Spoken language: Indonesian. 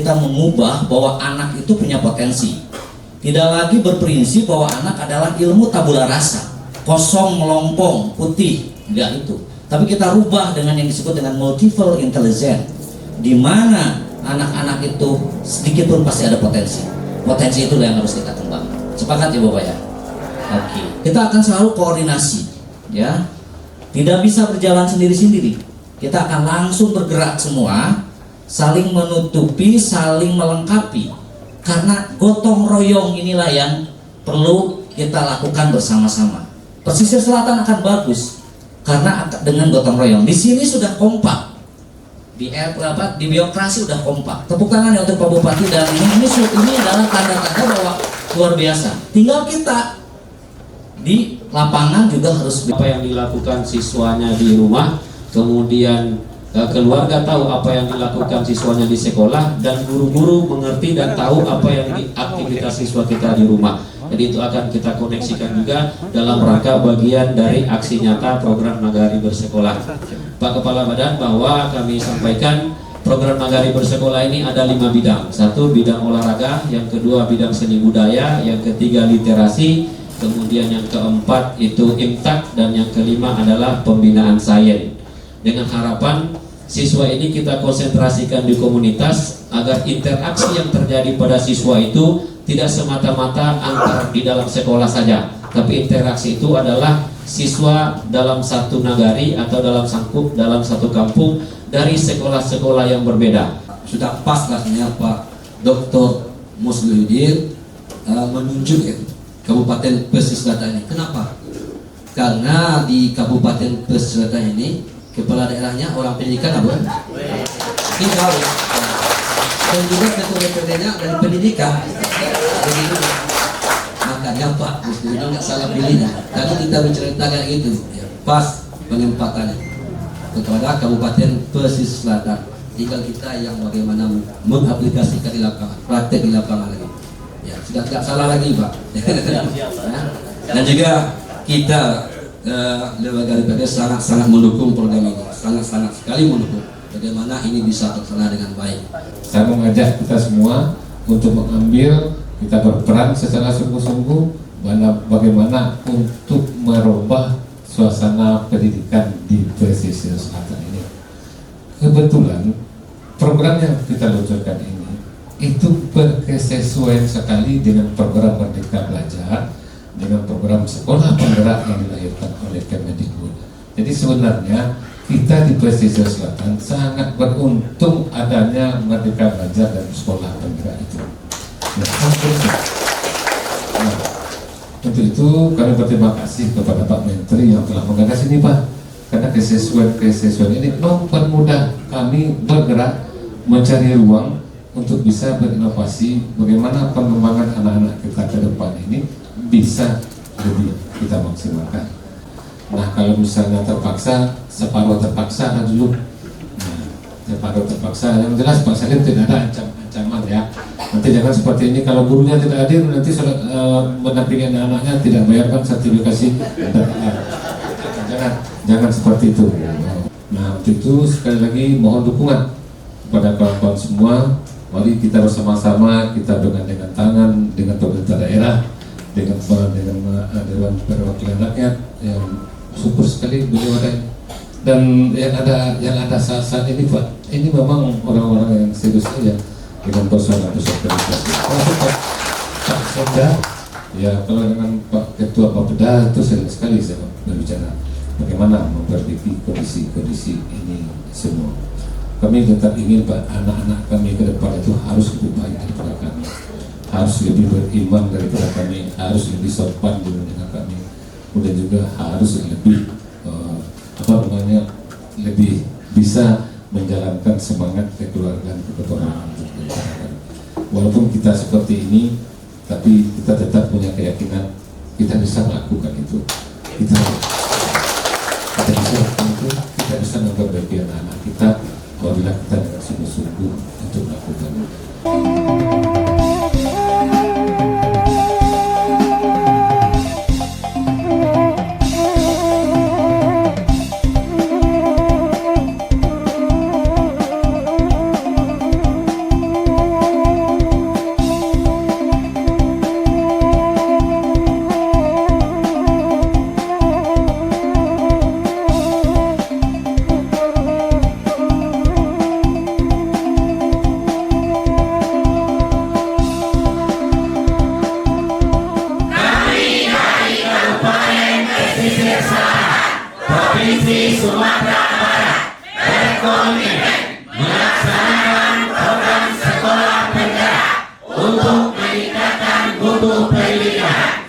kita mengubah bahwa anak itu punya potensi. Tidak lagi berprinsip bahwa anak adalah ilmu tabula rasa, kosong, melompong, putih, enggak itu. Tapi kita rubah dengan yang disebut dengan multiple intelligence, di mana anak-anak itu sedikit pun pasti ada potensi. Potensi itu yang harus kita kembangkan. Sepakat ya Bapak ya? Oke. Kita akan selalu koordinasi, ya. Tidak bisa berjalan sendiri-sendiri. Kita akan langsung bergerak semua, saling menutupi, saling melengkapi. Karena gotong royong inilah yang perlu kita lakukan bersama-sama. Pesisir Selatan akan bagus karena dengan gotong royong. Di sini sudah kompak. Di birokrasi sudah kompak. Tepuk tangan ya untuk Pak Bupati, dan ini adalah tanda-tanda bahwa luar biasa. Tinggal kita di lapangan juga harus apa yang dilakukan siswanya di rumah, kemudian keluarga tahu apa yang dilakukan siswanya di sekolah, dan guru-guru mengerti dan tahu apa yang aktivitas siswa kita di rumah. Jadi itu akan kita koneksikan juga dalam rangka bagian dari aksi nyata program Nagari Bersekolah. Pak Kepala Badan, bahwa kami sampaikan program Nagari Bersekolah ini ada 5 bidang. 1 bidang olahraga, yang kedua bidang seni budaya, yang ketiga literasi, kemudian yang keempat itu imtak, dan yang kelima adalah pembinaan sains. Dengan harapan siswa ini kita konsentrasikan di komunitas agar interaksi yang terjadi pada siswa itu tidak semata-mata antar di dalam sekolah saja, tapi interaksi itu adalah siswa dalam satu nagari atau dalam satu kampung dari sekolah-sekolah yang berbeda. Sudah pas rasanya Pak Dr. Musliuddin menunjuk ya, Kabupaten Pesisir Selatan ini. Kenapa? Karena di Kabupaten Pesisir Selatan ini kepala daerahnya orang pendidikan apa? Tinggal ya. Dan juga ketua DPRD-nya dari pendidikan. Begitu. Makanya Pak Musliuddin nggak salah pilihnya. Tadi kita menceritakan itu, ya, pas penempatannya kepada Kabupaten Pesisir Selatan. Tinggal kita yang bagaimana mengaplikasikan di lapangan, praktek di lapangan lagi. Ya, sudah tidak salah lagi Pak. Dan juga kita lembaga DPRD sangat-sangat mendukung program ini, sangat-sangat sekali mendukung. Bagaimana ini bisa terlaksana dengan baik. Saya mengajak kita semua untuk mengambil, kita berperan secara sungguh-sungguh bagaimana untuk merubah suasana pendidikan di Pesisir Selatan ini. Kebetulan program yang kita luncurkan ini itu berkesesuaian sekali dengan program Merdeka Belajar, dengan program sekolah penggerak yang dilahirkan oleh Kemendikbud. Jadi sebenarnya kita di Pesisir Selatan sangat beruntung adanya Merdeka Belajar dan sekolah penggerak itu. Nah, untuk itu kami berterima kasih kepada Pak Menteri yang telah menggagas ini Pak, karena kesesuaian ini mempermudah kami bergerak mencari ruang untuk bisa berinovasi bagaimana pengembangan anak-anak kita ke depan ini bisa lebih kita maksimalkan. Nah, kalau misalnya terpaksa, separuh terpaksa kan dulu. Nah, separuh terpaksa, yang jelas Pak Salim tidak ada ancaman ya. Nanti jangan seperti ini, kalau gurunya tidak hadir nanti mendampingi anak-anaknya tidak bayarkan sertifikasi. Jangan seperti itu. Nah, untuk itu sekali lagi mohon dukungan kepada kawan-kawan semua. Mari kita bersama-sama, kita dengan tangan dengan pemerintah daerah, dengan Dewan Perwakilan Rakyat yang syukur sekali beliau ada, dan yang ada saat ini Pak, ini memang orang-orang yang serius saja dengan persoalan-persoalan pendidikan. Pak Soda, ya kalau dengan Pak Ketua Bapeda itu sering sekali saya berbicara bagaimana memperbaiki kondisi ini semua. Kami tetap ingin Pak, anak-anak kami ke depan itu harus lebih baik daripada kami, harus lebih beriman daripada kami, harus lebih sopan dengan kami, kemudian juga harus lebih lebih bisa menjalankan semangat kekeluargaan kepetualangan. Walaupun kita seperti ini, tapi kita tetap punya keyakinan kita bisa melakukan itu. Kita bisa melakukan itu, kita bisa memperbaiki anak-anak kita apabila kita dengan sungguh-sungguh untuk melakukannya. Provinsi Sumatera Barat berkomitmen melaksanakan program sekolah bergerak untuk meningkatkan mutu pendidikan